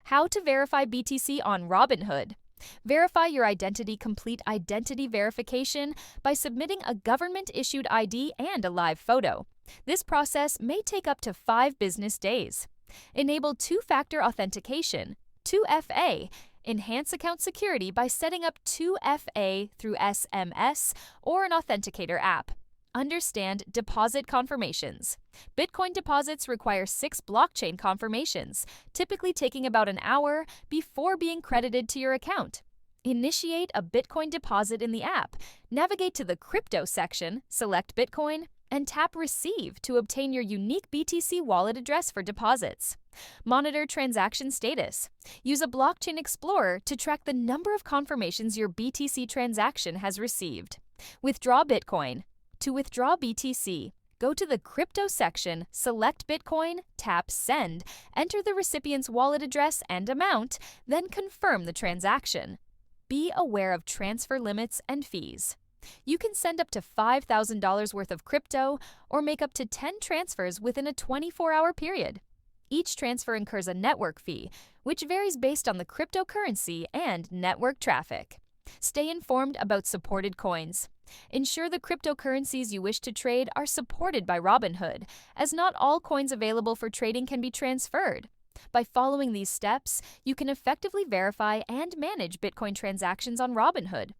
How to verify BTC on Robinhood. Verify your identity. Complete identity verification by submitting a government-issued ID and a live photo. This process may take up to 5 business days. Enable two-factor authentication, 2FA. Enhance account security by setting up 2FA through SMS or an authenticator app. Understand deposit confirmations. Bitcoin deposits require 6 blockchain confirmations, typically taking about an hour before being credited to your account. Initiate a Bitcoin deposit in the app. Navigate to the Crypto section, select Bitcoin, and tap Receive to obtain your unique BTC wallet address for deposits. Monitor transaction status. Use a blockchain explorer to track the number of confirmations your BTC transaction has received. Withdraw Bitcoin. To withdraw BTC, go to the Crypto section, select Bitcoin, tap Send, enter the recipient's wallet address and amount, then confirm the transaction. Be aware of transfer limits and fees. You can send up to $5,000 worth of crypto or make up to 10 transfers within a 24-hour period. Each transfer incurs a network fee, which varies based on the cryptocurrency and network traffic. Stay informed about supported coins. Ensure the cryptocurrencies you wish to trade are supported by Robinhood, as not all coins available for trading can be transferred. By following these steps, you can effectively verify and manage Bitcoin transactions on Robinhood.